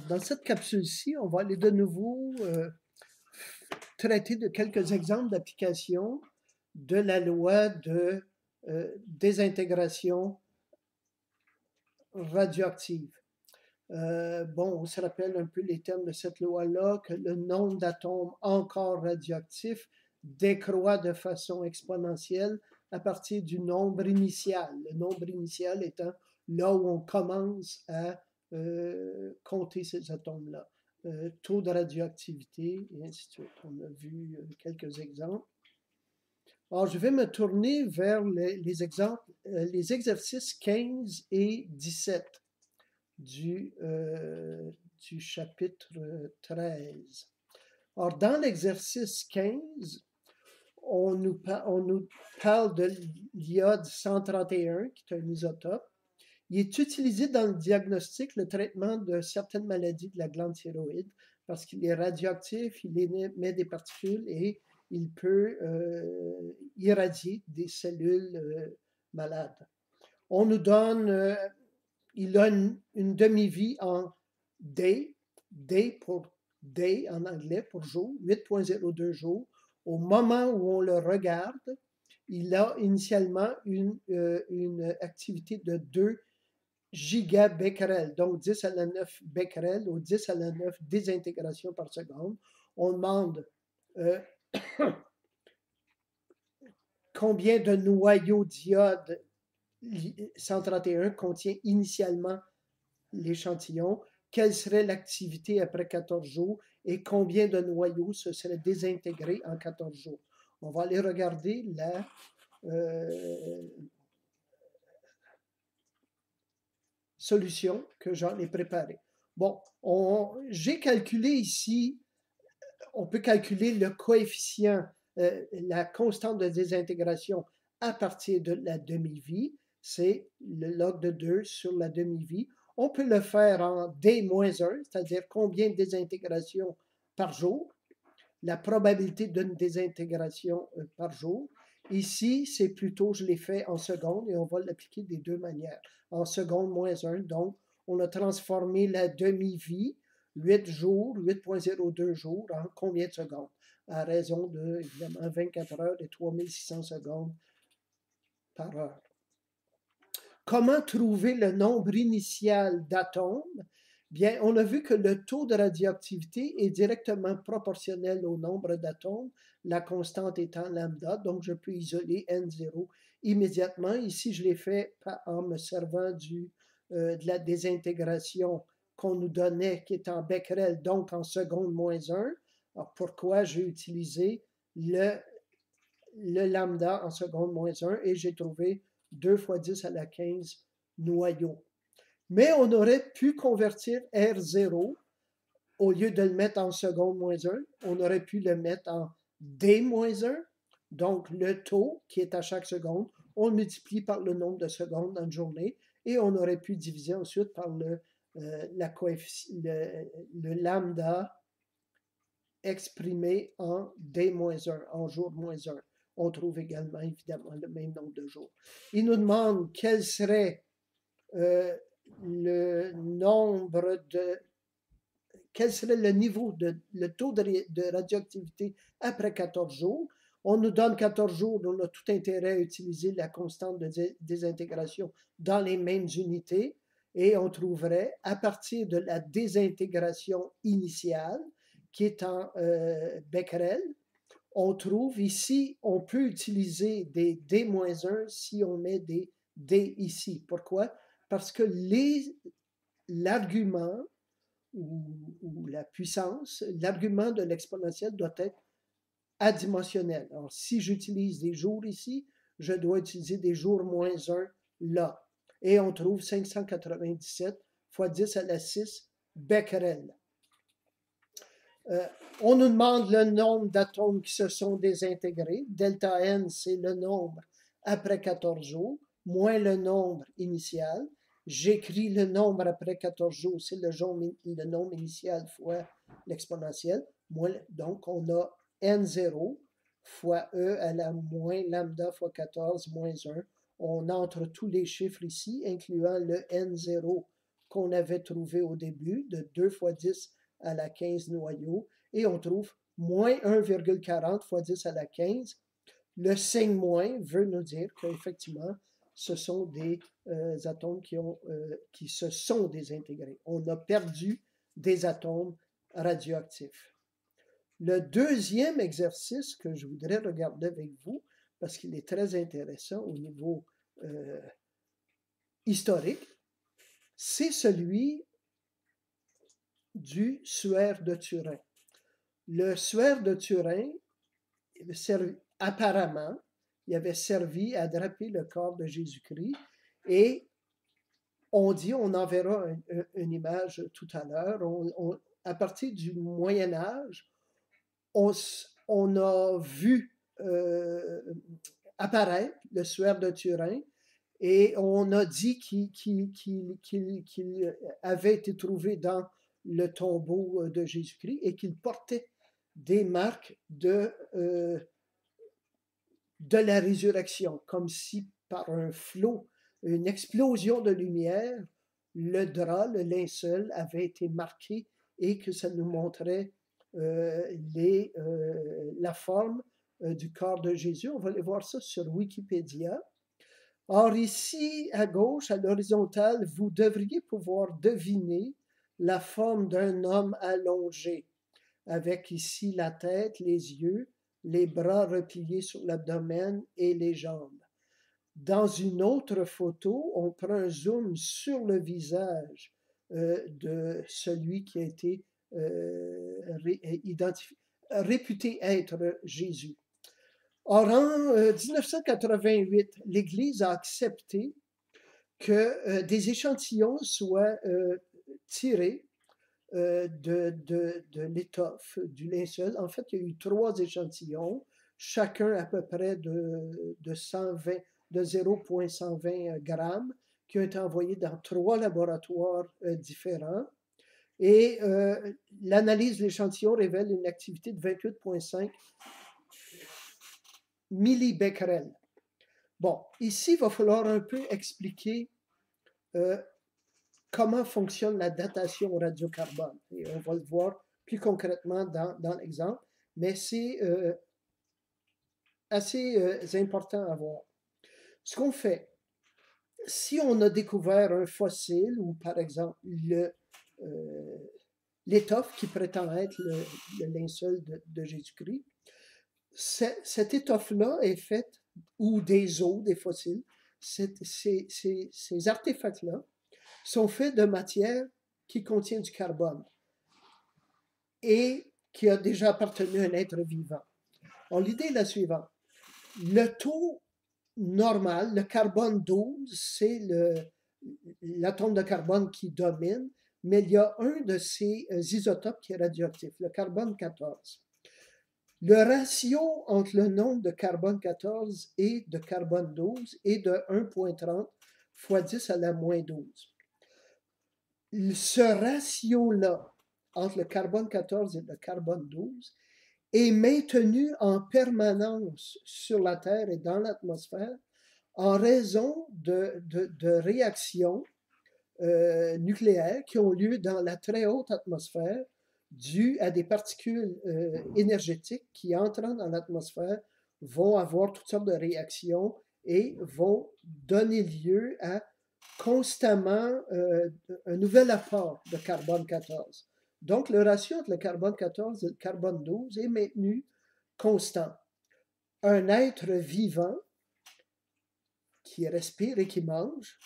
Dans cette capsule-ci, on va aller de nouveau traiter de quelques exemples d'application de la loi de désintégration radioactive. Bon, on se rappelle un peu les termes de cette loi-là, que le nombre d'atomes encore radioactifs décroît de façon exponentielle à partir du nombre initial. Le nombre initial étant là où on commence à compter ces atomes-là. Taux de radioactivité, et ainsi de suite. On a vu quelques exemples. Alors, je vais me tourner vers les exemples, les exercices 15 et 17 du chapitre 13. Alors, dans l'exercice 15, on nous parle de l'iode 131, qui est un isotope. Il est utilisé dans le diagnostic, le traitement de certaines maladies de la glande thyroïde, parce qu'il est radioactif, il émet des particules et il peut irradier des cellules malades. On nous donne, il a une demi-vie en day pour day en anglais, pour jour, 8.02 jours. Au moment où on le regarde, il a initialement une activité de 2 gigabecquerels, donc 10 à la 9 becquerels ou 10 à la 9 désintégrations par seconde. On demande combien de noyaux d'iode 131 contient initialement l'échantillon, quelle serait l'activité après 14 jours et combien de noyaux se seraient désintégrés en 14 jours. On va aller regarder la solution que j'en ai préparée. Bon, j'ai calculé ici, on peut calculer le coefficient, la constante de désintégration à partir de la demi-vie, c'est le log de 2 sur la demi-vie. On peut le faire en D-1, c'est-à-dire combien de désintégrations par jour, la probabilité d'une désintégration par jour. Ici, c'est plutôt, je l'ai fait en secondes et on va l'appliquer des deux manières. En seconde moins 1, donc on a transformé la demi-vie, 8 jours, 8.02 jours, en combien de secondes? À raison de, évidemment, 24 heures et 3600 secondes par heure. Comment trouver le nombre initial d'atomes? Bien, on a vu que le taux de radioactivité est directement proportionnel au nombre d'atomes, la constante étant lambda, donc je peux isoler N0 immédiatement. Ici, je l'ai fait en me servant de la désintégration qu'on nous donnait, qui est en becquerel, donc en seconde moins 1. Alors, pourquoi j'ai utilisé le lambda en seconde moins 1 et j'ai trouvé 2 fois 10 à la 15 noyaux. Mais on aurait pu convertir R0, au lieu de le mettre en seconde moins 1, on aurait pu le mettre en D-1, donc le taux qui est à chaque seconde, on le multiplie par le nombre de secondes dans une journée et on aurait pu diviser ensuite par le lambda exprimé en D-1, en jour moins 1. On trouve également, évidemment, le même nombre de jours. Il nous demande quel serait le nombre de... Quel serait le niveau, le taux de radioactivité après 14 jours. On nous donne 14 jours, on a tout intérêt à utiliser la constante de désintégration dans les mêmes unités et on trouverait, à partir de la désintégration initiale, qui est en becquerel, on trouve ici, on peut utiliser des D-1 si on met des D ici. Pourquoi? Parce que l'argument ou la puissance, l'argument de l'exponentielle doit être adimensionnel. Alors, si j'utilise des jours ici, je dois utiliser des jours moins 1 là. Et on trouve 597 fois 10 à la 6 becquerel. On nous demande le nombre d'atomes qui se sont désintégrés. Delta N, c'est le nombre après 14 jours, moins le nombre initial. J'écris le nombre après 14 jours, c'est le nombre initial fois l'exponentielle. Donc, on a N0 fois E à la moins lambda fois 14 moins 1. On entre tous les chiffres ici, incluant le N0 qu'on avait trouvé au début, de 2 fois 10 à la 15 noyaux, et on trouve moins 1,40 fois 10 à la 15. Le signe moins veut nous dire qu'effectivement, ce sont des atomes qui se sont désintégrés. On a perdu des atomes radioactifs. Le deuxième exercice que je voudrais regarder avec vous, parce qu'il est très intéressant au niveau historique, c'est celui du suaire de Turin. Le suaire de Turin, apparemment, il avait servi à draper le corps de Jésus-Christ et on dit, on en verra une image tout à l'heure, à partir du Moyen Âge, on a vu apparaître le suaire de Turin et on a dit qu'il avait été trouvé dans le tombeau de Jésus-Christ et qu'il portait des marques de la résurrection, comme si par un flot, une explosion de lumière, le drap, le linceul avait été marqué et que ça nous montrait la forme du corps de Jésus. On va aller voir ça sur Wikipédia. Or, ici, à gauche, à l'horizontale, vous devriez pouvoir deviner la forme d'un homme allongé, avec ici la tête, les yeux, les bras repliés sur l'abdomen et les jambes. Dans une autre photo, on prend un zoom sur le visage de celui qui a été réputé être Jésus. Or, en 1988, l'Église a accepté que des échantillons soient tirés de l'étoffe, du linceul. En fait, il y a eu 3 échantillons, chacun à peu près de 0,120 grammes, qui ont été envoyés dans 3 laboratoires différents. Et l'analyse de l'échantillon révèle une activité de 28,5 millibecquerel. Bon, ici, il va falloir un peu expliquer comment fonctionne la datation au radiocarbone. Et on va le voir plus concrètement dans l'exemple, mais c'est assez important à voir. Ce qu'on fait, si on a découvert un fossile ou par exemple l'étoffe qui prétend être le linceul de Jésus-Christ, cette étoffe-là est faite, ou des os, des fossiles, ces artefacts-là sont faits de matière qui contient du carbone et qui a déjà appartenu à un être vivant. Alors, l'idée est la suivante. Le taux normal, le carbone 12, c'est l'atome de carbone qui domine, mais il y a un de ces isotopes qui est radioactif, le carbone 14. Le ratio entre le nombre de carbone 14 et de carbone 12 est de 1,30 fois 10 à la moins 12. Ce ratio-là, entre le carbone 14 et le carbone 12, est maintenu en permanence sur la Terre et dans l'atmosphère en raison de réactions nucléaires qui ont lieu dans la très haute atmosphère dues à des particules énergétiques qui, entrant dans l'atmosphère, vont avoir toutes sortes de réactions et vont donner lieu à constamment un nouvel apport de carbone 14. Donc, le ratio entre le carbone 14 et le carbone 12 est maintenu constant. Un être vivant qui respire et qui mange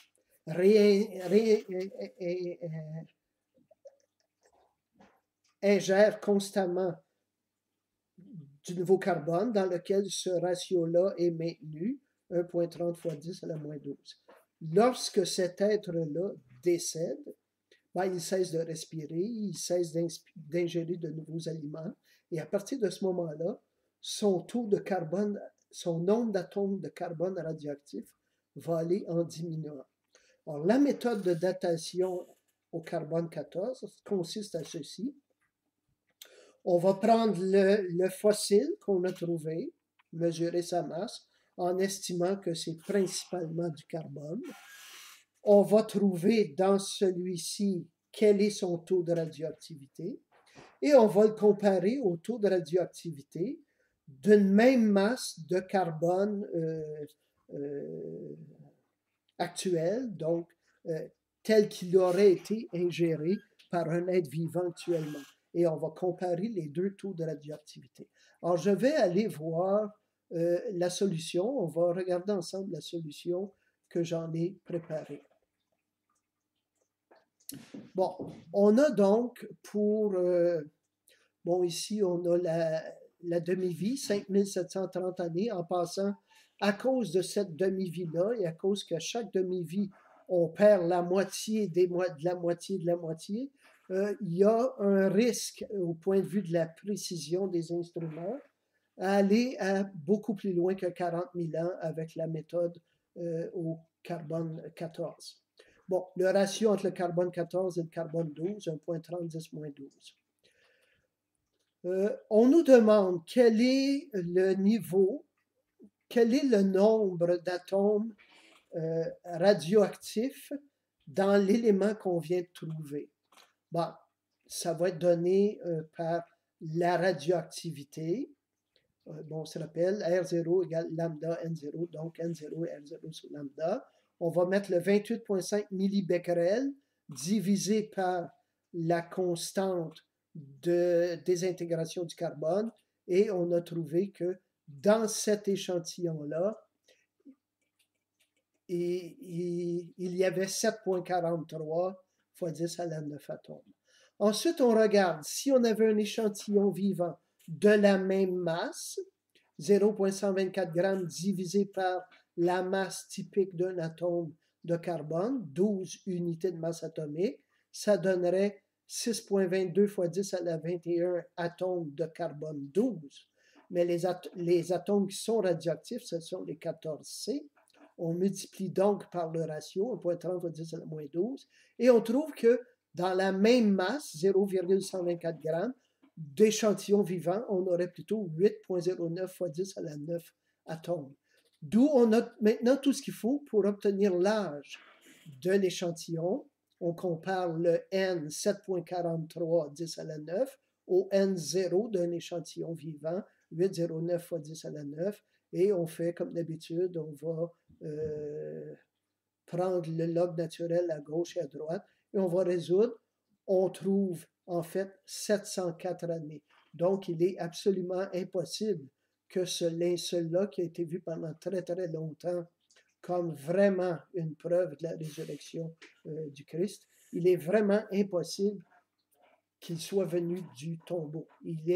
ingère constamment du nouveau carbone dans lequel ce ratio-là est maintenu, 1,30 fois 10 à la moins 12. Lorsque cet être-là décède, il cesse de respirer, il cesse d'ingérer de nouveaux aliments, et à partir de ce moment-là, son taux de carbone, son nombre d'atomes de carbone radioactif va aller en diminuant. Alors, la méthode de datation au carbone 14 consiste à ceci. On va prendre le fossile qu'on a trouvé, mesurer sa masse, en estimant que c'est principalement du carbone. on va trouver dans celui-ci quel est son taux de radioactivité et on va le comparer au taux de radioactivité d'une même masse de carbone actuelle, donc tel qu'il aurait été ingéré par un être vivant actuellement. Et on va comparer les deux taux de radioactivité. Alors, je vais aller voir la solution. On va regarder ensemble la solution que j'en ai préparée. Bon, on a donc pour... bon, ici, on a la demi-vie, 5730 années, en passant à cause de cette demi-vie-là et à cause qu'à chaque demi-vie, on perd la moitié de la moitié de la moitié, il y a un risque au point de vue de la précision des instruments à aller à beaucoup plus loin que 40 000 ans avec la méthode au carbone 14. Bon, le ratio entre le carbone 14 et le carbone 12, 1,30-10-12. On nous demande quel est le niveau, quel est le nombre d'atomes radioactifs dans l'élément qu'on vient de trouver. Bon, ça va être donné par la radioactivité. Bon, on se rappelle, R0 égale lambda N0, donc N0 et R0 sur lambda. On va mettre le 28,5 millibecquerel divisé par la constante de désintégration du carbone et on a trouvé que dans cet échantillon-là, il y avait 7,43 fois 10 à la 9 atomes. Ensuite, on regarde si on avait un échantillon vivant de la même masse, 0,124 grammes divisé par la masse typique d'un atome de carbone, 12 unités de masse atomique, ça donnerait 6,22 fois 10 à la 21 atomes de carbone 12. Mais les atomes qui sont radioactifs, ce sont les 14C. On multiplie donc par le ratio, 1,30 fois 10 à la moins 12, et on trouve que dans la même masse, 0,124 grammes, d'échantillons vivants, on aurait plutôt 8,09 fois 10 à la 9 atomes. D'où on a maintenant tout ce qu'il faut pour obtenir l'âge de l'échantillon. On compare le N 7,43 10 à la 9 au N0 d'un échantillon vivant, 8,09 fois 10 à la 9, et on fait comme d'habitude, on va prendre le log naturel à gauche et à droite, et on va résoudre. On trouve en fait 704 années. Donc, il est absolument impossible que ce linceul-là, qui a été vu pendant très très longtemps comme vraiment une preuve de la résurrection du Christ, il est vraiment impossible qu'il soit venu du tombeau. Il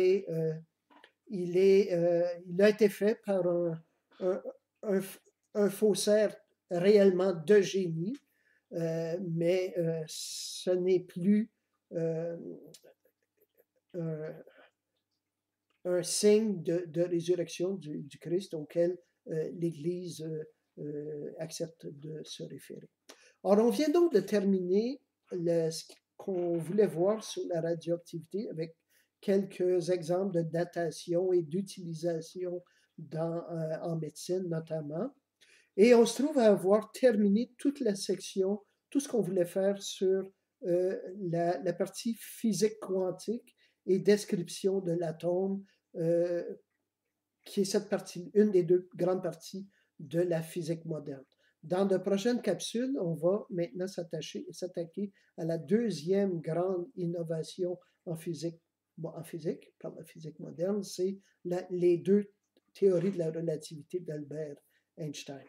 a été fait par un faussaire réellement de génie, mais ce n'est plus un signe de résurrection du Christ auquel l'Église accepte de se référer. Alors, on vient donc de terminer ce qu'on voulait voir sur la radioactivité avec quelques exemples de datation et d'utilisation en médecine notamment. Et on se trouve à avoir terminé toute la section, tout ce qu'on voulait faire sur la partie physique quantique et description de l'atome, qui est cette partie, une des deux grandes parties de la physique moderne. Dans de prochaines capsules, on va maintenant s'attaquer à la deuxième grande innovation en physique, par la physique moderne, c'est les deux théories de la relativité d'Albert Einstein.